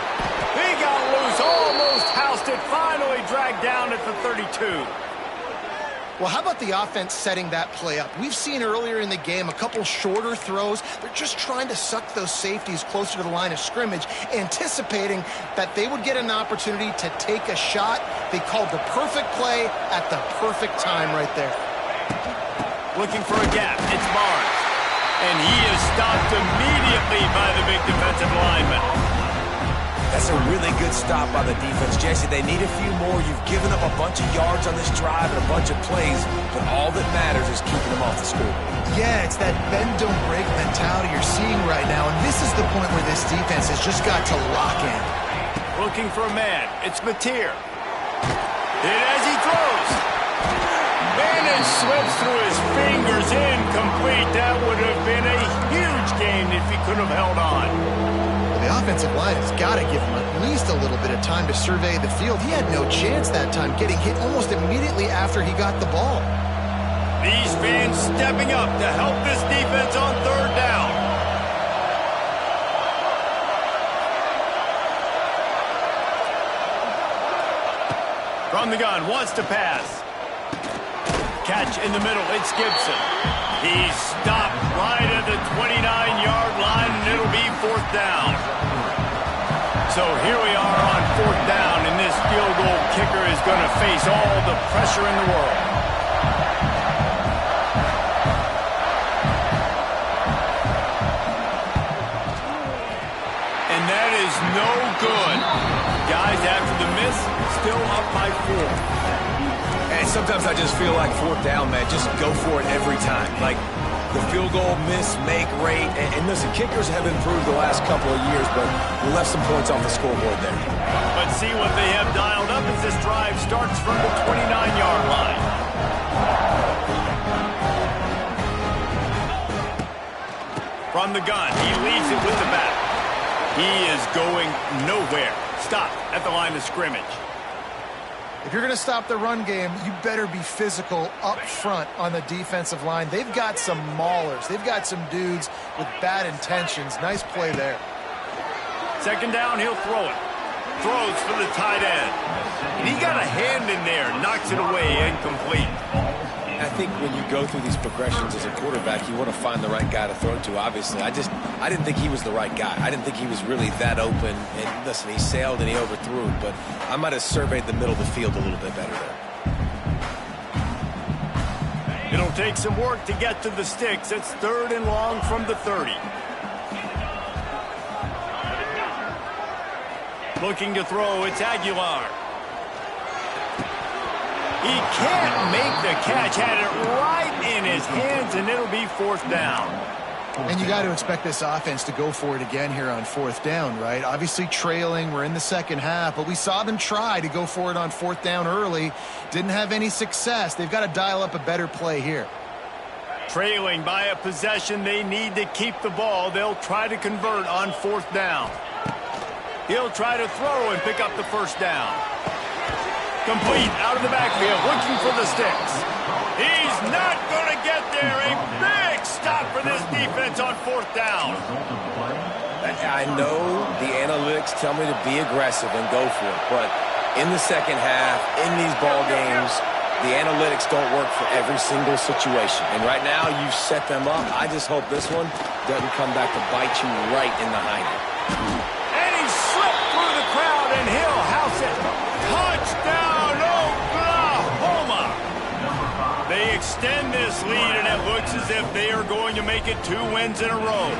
He got loose, almost housed it, finally dragged down at the 32. Well, how about the offense setting that play up? We've seen earlier in the game a couple shorter throws. They're just trying to suck those safeties closer to the line of scrimmage, anticipating that they would get an opportunity to take a shot. They called the perfect play at the perfect time right there. Looking for a gap. It's Barnes. And he is stopped immediately by the big defensive lineman. That's a really good stop by the defense. Jesse, they need a few more. You've given up a bunch of yards on this drive and a bunch of plays, but all that matters is keeping them off the scoreboard. Yeah, it's that bend, don't break mentality you're seeing right now, and this is the point where this defense has just got to lock in. Looking for a man. It's Mateer. Hit as he throws. And it slips through his fingers, incomplete. That would have been a huge gain if he could have held on. The offensive line has got to give him at least a little bit of time to survey the field. He had no chance that time, getting hit almost immediately after he got the ball. These fans stepping up to help this defense on 3rd down. From the gun, wants to pass. Catch in the middle, it's Gibson. He's stopped right at the 29-yard line, and it'll be 4th down. So here we are on 4th down, and this field goal kicker is going to face all the pressure in the world. And that is no good. Guys, after the miss, still up by 4. And sometimes I just feel like 4th down, man, just go for it every time. Like the field goal miss, make rate. And listen, kickers have improved the last couple of years, but we left some points off the scoreboard there. But see what they have dialed up as this drive starts from the 29-yard line. From the gun, he leaves it with the back. He is going nowhere. Stop at the line of scrimmage. If you're going to stop the run game, you better be physical up front on the defensive line. They've got some maulers. They've got some dudes with bad intentions. Nice play there. 2nd down, he'll throw it. Throws for the tight end. And he got a hand in there, knocks it away, incomplete. I think when you go through these progressions as a quarterback, you want to find the right guy to throw to, obviously. I didn't think he was the right guy. I didn't think he was really that open. And listen, he sailed and he overthrew it, but I might have surveyed the middle of the field a little bit better there. It'll take some work to get to the sticks. It's 3rd and long from the 30. Looking to throw, it's Aguilar. He can't make the catch. Had it right in his hands, and it'll be fourth down. And you got to expect this offense to go for it again here on fourth down, right? Obviously trailing. We're in the second half, but we saw them try to go for it on fourth down early. Didn't have any success. They've got to dial up a better play here. Trailing by a possession, they need to keep the ball. They'll try to convert on fourth down. He'll try to throw and pick up the first down. Complete out of the backfield, looking for the sticks. He's not going to get there. A big stop for this defense on fourth down. I know the analytics tell me to be aggressive and go for it, but in the second half, in these ball games, the analytics don't work for every single situation. And right now, you've set them up. I just hope this one doesn't come back to bite you right in the hiney. And he slipped through the crowd, and he'll house it. Touchdown, Oklahoma! They extend this lead, and it looks as if they are going to make it 2 wins in a row.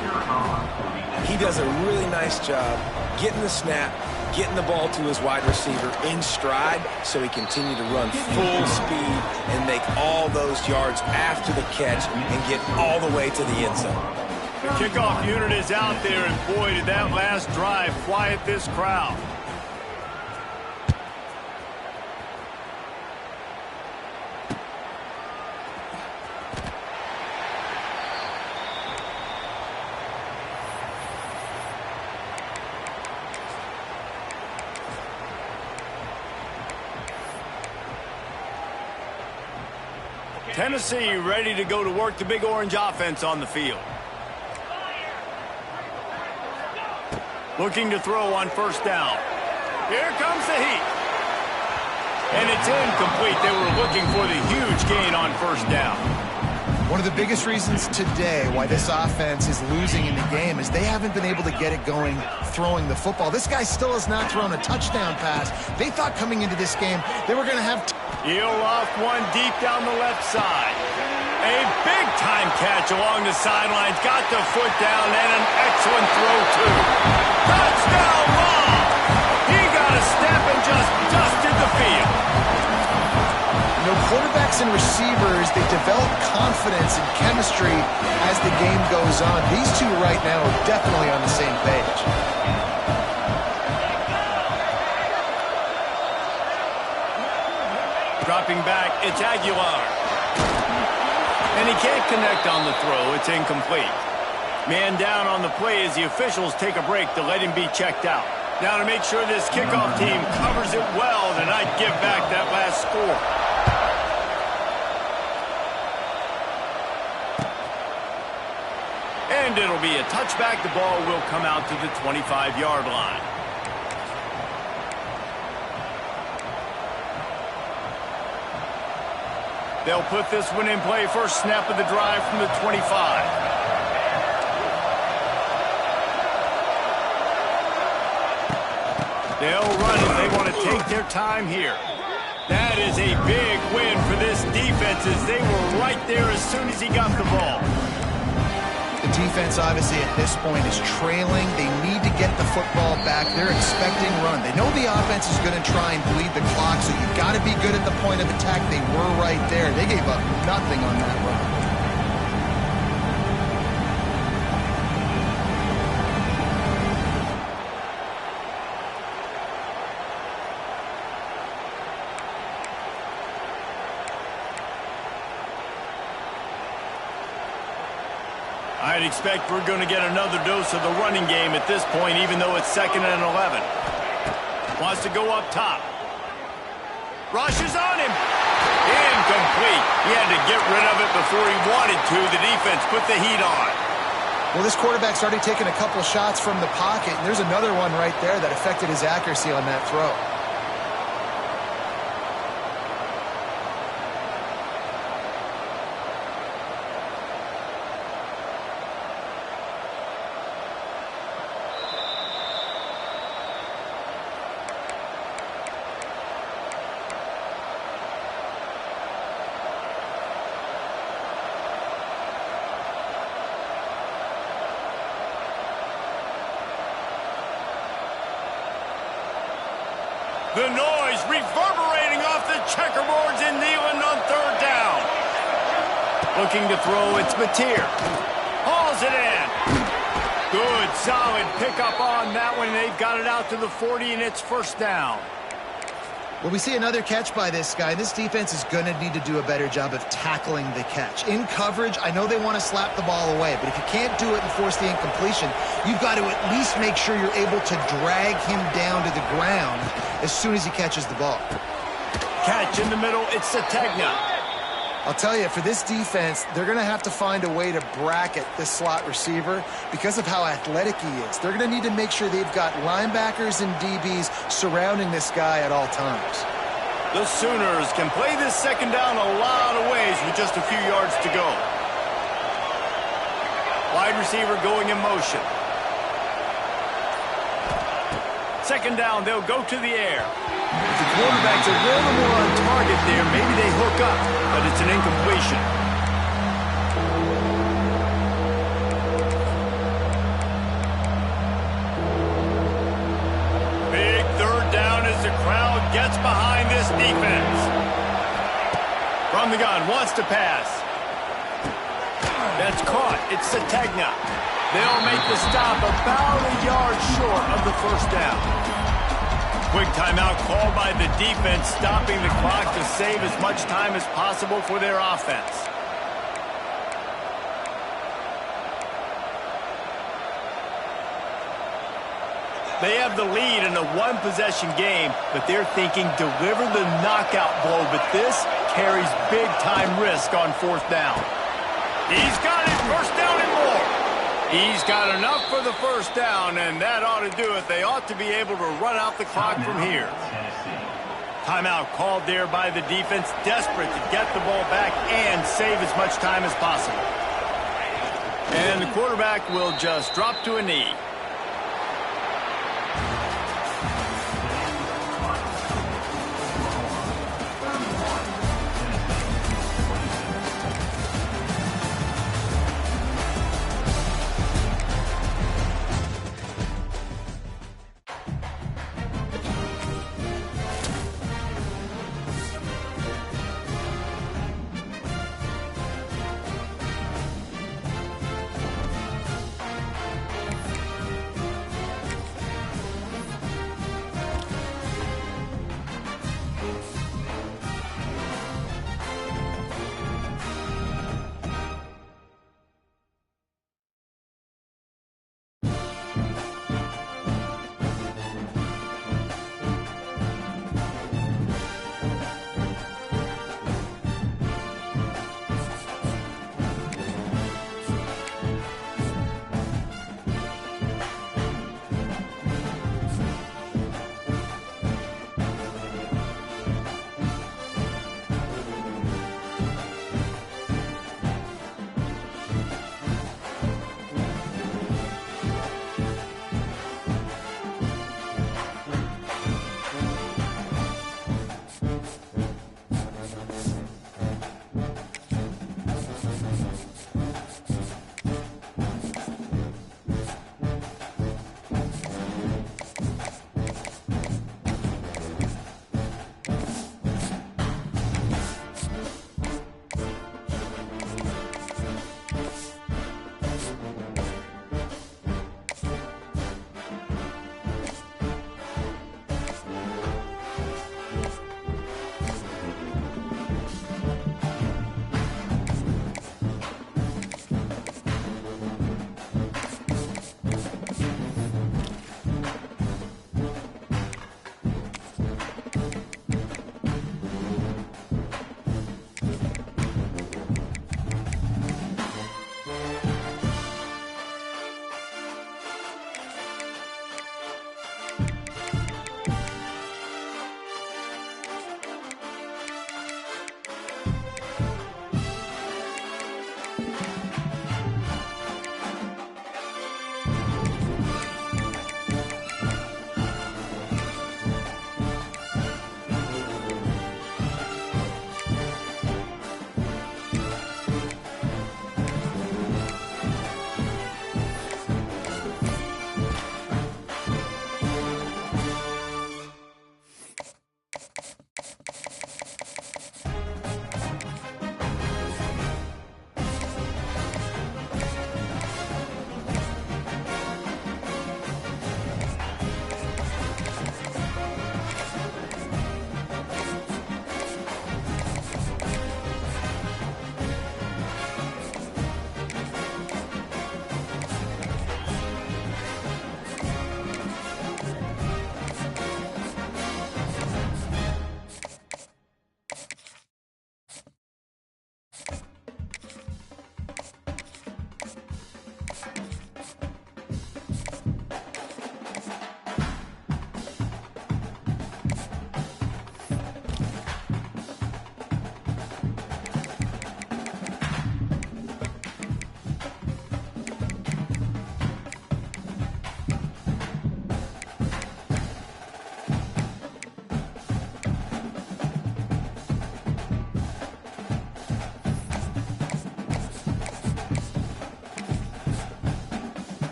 He does a really nice job getting the snap, getting the ball to his wide receiver in stride so he continued to run full speed and make all those yards after the catch and get all the way to the end zone. The kickoff unit is out there, and boy, did that last drive quiet this crowd. Tennessee ready to go to work, the Big Orange offense on the field. Looking to throw on first down. Here comes the heat. And it's incomplete. They were looking for the huge gain on first down. One of the biggest reasons today why this offense is losing in the game is they haven't been able to get it going throwing the football. This guy still has not thrown a touchdown pass. They thought coming into this game they were going to have... He'll loft one deep down the left side. A big-time catch along the sidelines. Got the foot down and an excellent throw, too. Touchdown ball! He got a step and just dusted the field. You know, quarterbacks and receivers, they develop confidence and chemistry as the game goes on. These two right now are definitely on the same page. Dropping back, it's Aguilar. And he can't connect on the throw. It's incomplete. Man down on the play as the officials take a break to let him be checked out. Now to make sure this kickoff team covers it well to not give back that last score. And it'll be a touchback. The ball will come out to the 25-yard line. They'll put this one in play. First snap of the drive from the 25. They'll run it. They want to take their time here. That is a big win for this defense as they were right there as soon as he got the ball. The defense, obviously, at this point is trailing. They need to get the football back. They're expecting run. They know the offense is going to try and bleed the clock, so you've got to be good at the point of attack. They were right there. They gave up nothing on that run. I'd expect we're going to get another dose of the running game at this point, even though it's 2nd and 11. Wants to go up top. Rushes on him. Incomplete. He had to get rid of it before he wanted to. The defense put the heat on. Well, this quarterback's already taken a couple shots from the pocket, and there's another one right there that affected his accuracy on that throw. The noise reverberating off the checkerboards in Neyland on third down. Looking to throw, it's Mateer. Hauls it in. Good, solid pickup on that one. They've got it out to the 40, and it's first down. Well, we see another catch by this guy. This defense is going to need to do a better job of tackling the catch. In coverage, I know they want to slap the ball away, but if you can't do it and force the incompletion, you've got to at least make sure you're able to drag him down to the ground as soon as he catches the ball. Catch in the middle, it's Sategna. I'll tell you, for this defense, they're going to have to find a way to bracket this slot receiver because of how athletic he is. They're going to need to make sure they've got linebackers and DBs surrounding this guy at all times. The Sooners can play this second down a lot of ways with just a few yards to go. Wide receiver going in motion. Second down, they'll go to the air. If the quarterback's a little more on target there, maybe they hook up, but it's an incompletion. Big third down as the crowd gets behind this defense. From the gun, wants to pass. That's caught. It's Sategna. They'll make the stop about a yard short of the first down. Quick timeout called by the defense, stopping the clock to save as much time as possible for their offense. They have the lead in a one-possession game, but they're thinking deliver the knockout blow, but this carries big-time risk on fourth down. He's got it, first down and more. He's got enough for the first down, and that ought to do it. They ought to be able to run out the clock from here. Timeout called there by the defense, desperate to get the ball back and save as much time as possible. And the quarterback will just drop to a knee.